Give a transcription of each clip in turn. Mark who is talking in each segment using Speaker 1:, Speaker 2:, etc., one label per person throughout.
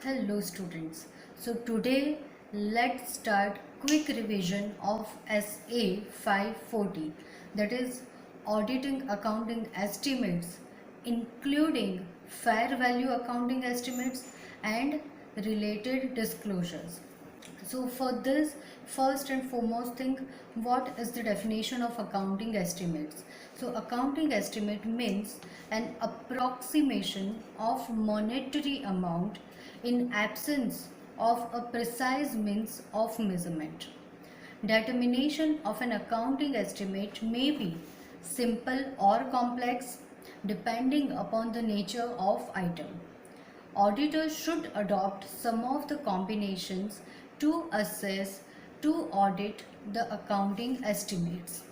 Speaker 1: Hello students. So today let's start quick revision of SA 540, that is auditing accounting estimates including fair value accounting estimates and related disclosures. So for this, first and foremost thing, what is the definition of accounting estimates? So accounting estimate means an approximation of monetary amount in absence of a precise means of measurement. Determination of an accounting estimate may be simple or complex depending upon the nature of item. Auditors should adopt some of the combinations to assess to audit the accounting estimates.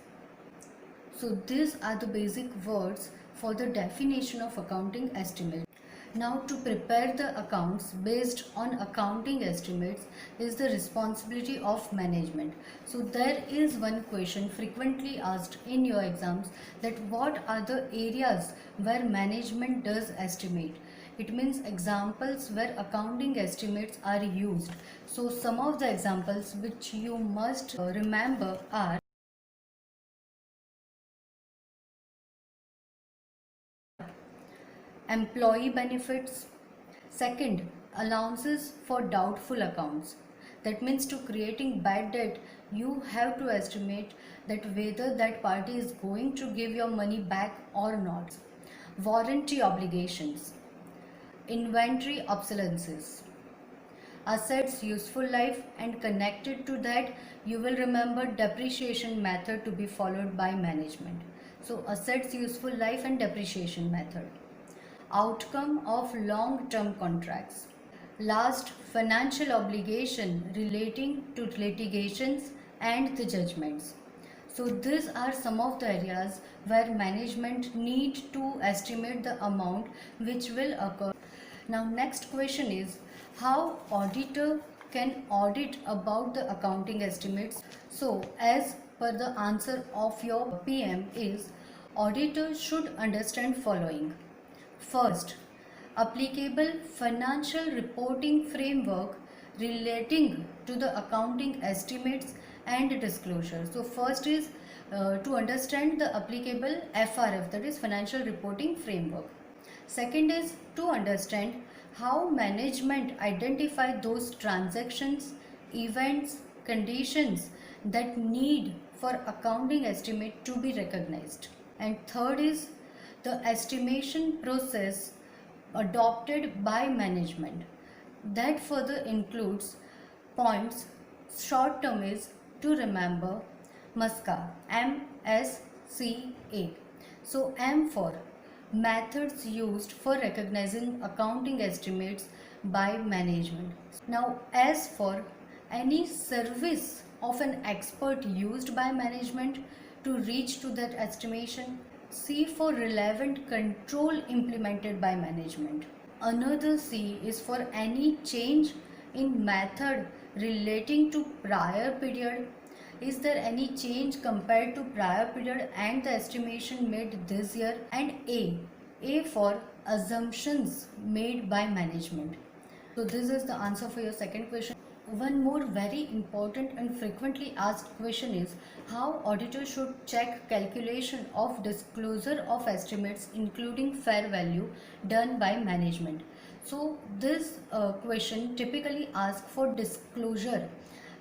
Speaker 1: So these are the basic words for the definition of accounting estimate. Now to prepare the accounts based on accounting estimates is the responsibility of management. So there is one question frequently asked in your exams, that what are the areas where management does estimate. It means examples where accounting estimates are used. So some of the examples which you must remember are employee benefits. Second, allowances for doubtful accounts. That means to creating bad debt, you have to estimate that whether that party is going to give your money back or not. Warranty obligations, inventory obsolescence, assets useful life, and connected to that you will remember depreciation method to be followed by management. So assets useful life and depreciation method. Outcome of long-term contracts. Last, financial obligation relating to litigations and the judgments. So these are some of the areas where management need to estimate the amount which will occur. Now next question is, how auditor can audit about the accounting estimates? So as per the answer of your PM is, auditor should understand following. First, applicable financial reporting framework relating to the accounting estimates and disclosure. So first is to understand the applicable FRF, that is financial reporting framework. Second is to understand how management identify those transactions, events, conditions that need for accounting estimate to be recognized. And third is the estimation process adopted by management. That further includes points. Short term is to remember MSCA, MSCA. So M for methods used for recognizing accounting estimates by management. Now S for any service of an expert used by management to reach to that estimation. C for relevant control implemented by management. Another C is for any change in method relating to prior period. Is there any change compared to prior period and the estimation made this year? And A for assumptions made by management. So this is the answer for your second question. One more very important and frequently asked question is, how auditors should check calculation of disclosure of estimates including fair value done by management. So this question typically asks for disclosure.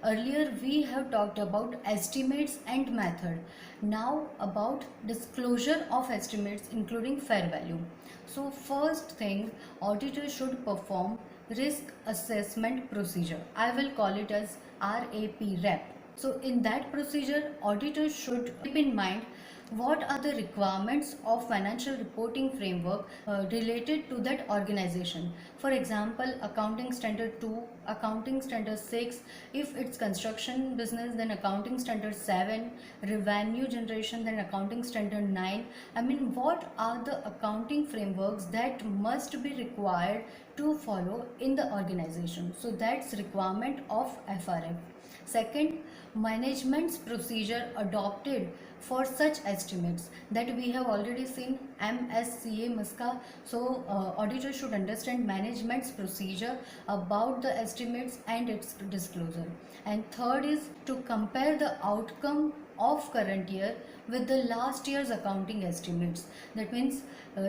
Speaker 1: Earlier we have talked about estimates and method. Now about disclosure of estimates including fair value. So first thing, auditors should perform risk assessment procedure. I will call it as RAP. So in that procedure, auditors should keep in mind what are the requirements of financial reporting framework related to that organization. For example, accounting standard 2, accounting standard 6, if it's construction business then accounting standard 7, revenue generation then accounting standard 9. I mean, what are the accounting frameworks that must be required to follow in the organization. So that's requirement of FRF. Second, management's procedure adopted for such estimates, that we have already seen MSCA MISCA. So auditor should understand management's procedure about the estimates and its disclosure. And third is to compare the outcome of current year with the last year's accounting estimates. That means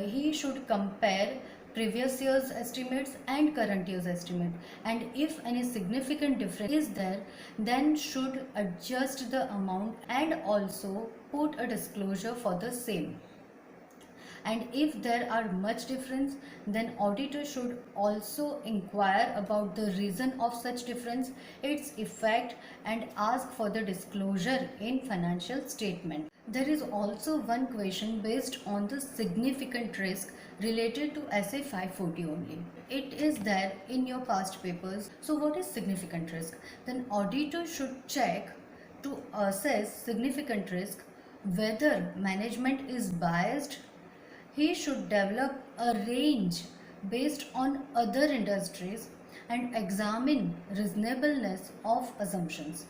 Speaker 1: he should compare previous year's estimates and current year's estimate, and if any significant difference is there, then should adjust the amount and also put a disclosure for the same. And if there are much difference, then auditor should also inquire about the reason of such difference, its effect, and ask for the disclosure in financial statement. There is also one question based on the significant risk related to SA 540 only. It is there in your past papers. So what is significant risk? Then auditor should check to assess significant risk whether management is biased. He should develop a range based on other industries and examine reasonableness of assumptions.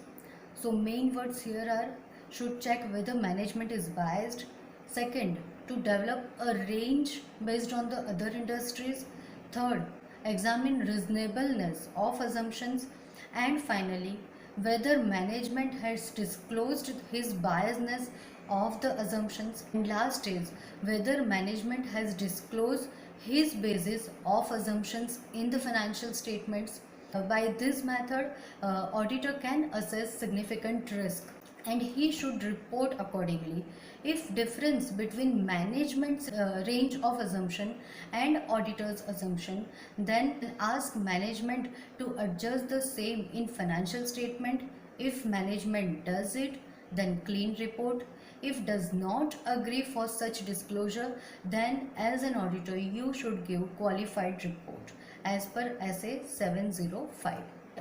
Speaker 1: So main words here are: should check whether management is biased. Second, to develop a range based on the other industries. Third, examine reasonableness of assumptions. And finally, whether management has disclosed his biasness of the assumptions. And last is whether management has disclosed his basis of assumptions in the financial statements. By this method, auditor can assess significant risk, and he should report accordingly. If difference between management's range of assumption and auditor's assumption, then ask management to adjust the same in financial statement. If management does it, then clean report. If does not agree for such disclosure, then as an auditor you should give qualified report as per SA 705.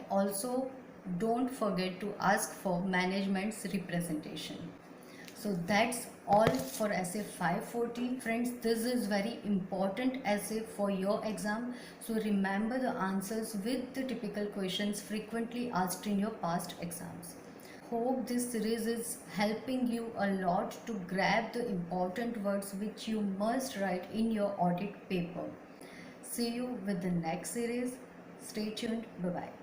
Speaker 1: Also, don't forget to ask for management's representation. So that's all for essay 540. Friends, this is very important essay for your exam. So remember the answers with the typical questions frequently asked in your past exams. Hope this series is helping you a lot to grab the important words which you must write in your audit paper. See you with the next series. Stay tuned. Bye bye.